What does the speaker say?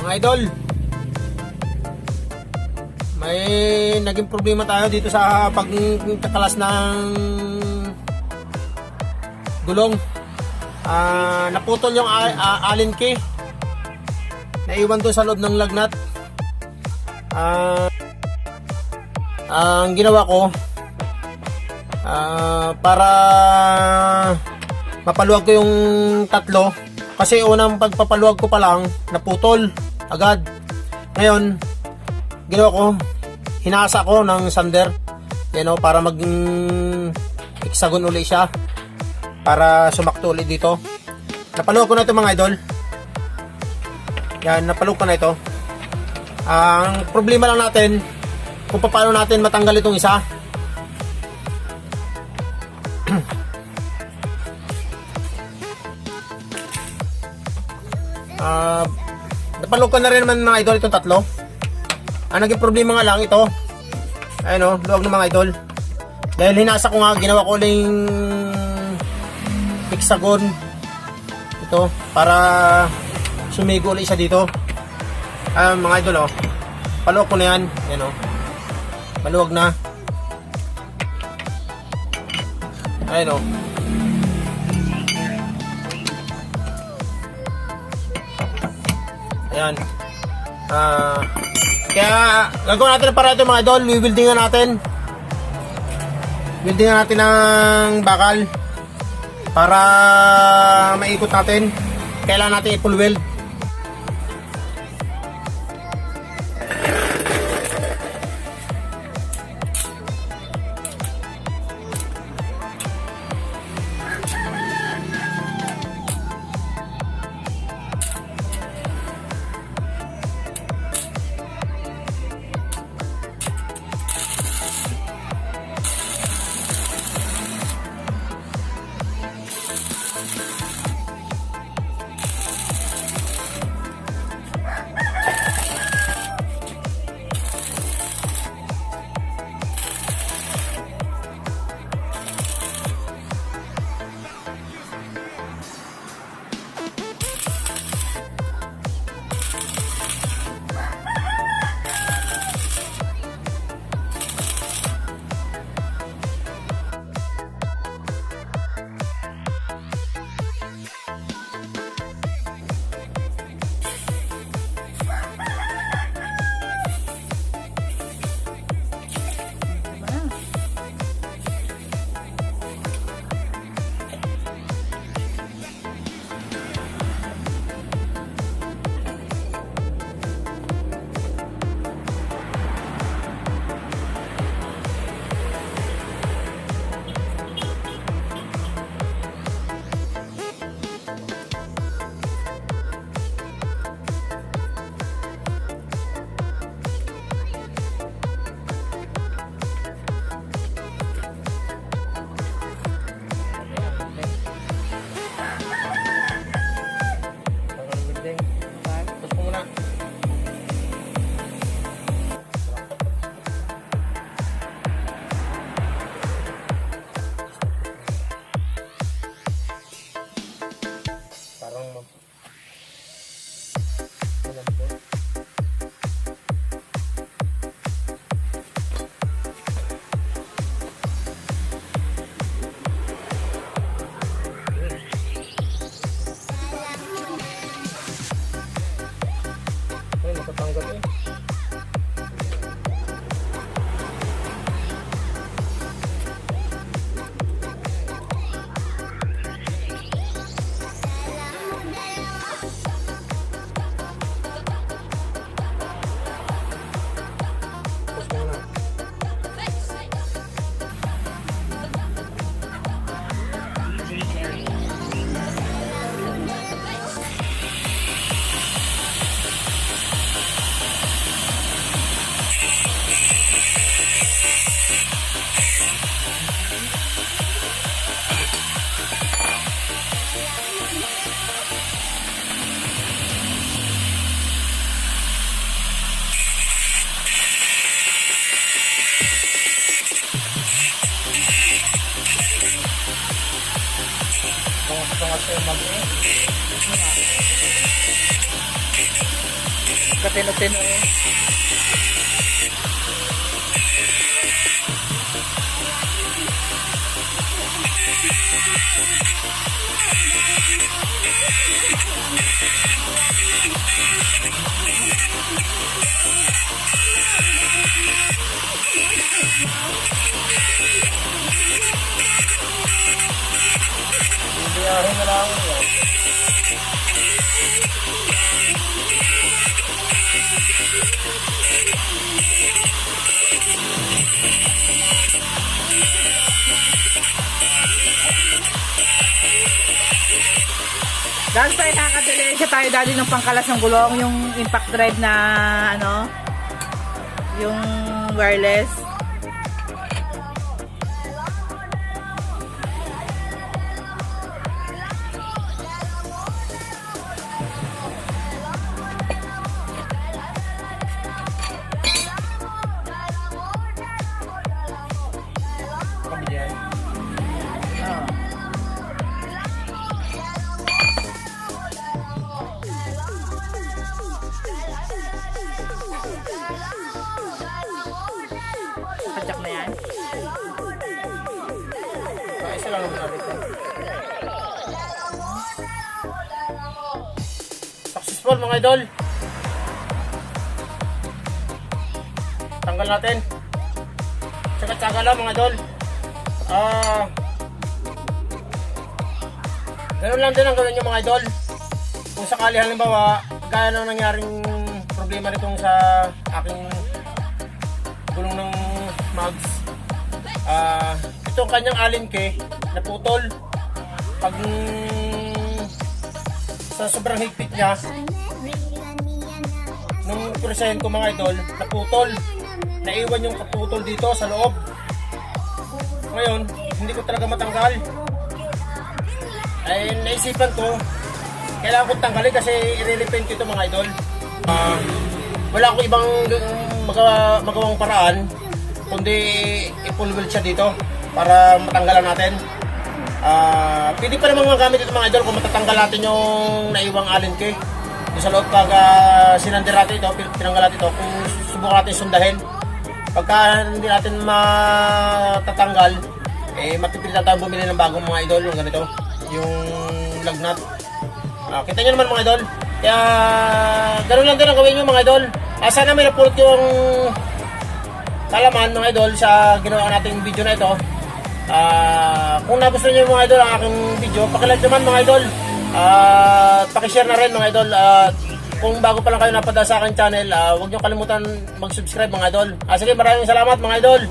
Mga idol, may naging problema tayo dito sa pagkakalas ng gulong. Naputol yung allen key, naiwan doon sa loob ng lagnat. Ang ginawa ko, para mapaluwag ko yung tatlo, kasi unang pagpapaluwag ko pa lang naputol agad. Ngayon ginawa ko, hinasa ko ng sander, para maging hexagon uli siya, para sumakto ulit dito. Napaluwag ko na ito mga idol. Yan, napaluwag ko na ito. Ang problema lang natin kung paano natin matanggal itong isa. Napaluwag ko na rin naman mga idol itong tatlo. Ang naging problema nga lang ito, ayun o, luwag ng mga idol. Dahil hinasa ko nga, ginawa ko uling hexagon ito para sumigo ulit siya dito. Mga idol, paluwag ko na yan. Yan o, maluwag na. Ayun o. Ayan. Kaya gagawin natin ang paraan ito mga idol. Wieldingan natin. Wieldingan natin ng bakal para maikot natin. Kailangan natin i-full weld. Ito kasi mag Tino-tino eh. Biyahe na lang yan. Dahil tayo nakakadali tayo dali ng pangkalas ng gulong, yung impact drive na ano, yung wireless. Kabilyan. Oh. Padyak na yan. Isa lang naman natin. Successful mga idol. Tanggal natin. Tsaga-tsaga lang mga idol. Ganun lang din ang gawin nyo mga idol. Kung sakali halimbawa, kaya nang nangyaring problema nitong sa aking gulong ng mags. Itong kanyang alinke naputol. Pag sa sobrang higpit niya, nung presahin ko mga idol, naputol. Naiwan yung kaputol dito sa loob. Ngayon, hindi ko talaga matanggal. Ay naisipan ko, kailangan ko tanggalin kasi i-repaint ko ito mga idol. Wala akong ibang magawang paraan kundi i-full weld siya dito para matanggalan natin. Pwede pa naman magamit ito mga idol kung matatanggal natin yung naiwang alinke doon sa loob. Pag sinander natin ito, tinanggal natin ito, kung subukan natin sundahin, pagka hindi natin matatanggal, matipilitan tayo bumili ng bagong mga idol, yung ganito, yung lug nut. Kita nyo naman mga idol. Kaya ganoon lang din ang gawin nyo mga idol. Sana may napulot yung kalaman mga idol sa ginawa nating video na ito. Kung nagustuhan nyo mga idol ang aking video, pakilike naman mga idol. Pakishare na rin mga idol. Kung bago pa lang kayo napadala sa aking channel, huwag nyo kalimutan mag-subscribe mga idol. Sige, maraming salamat mga idol.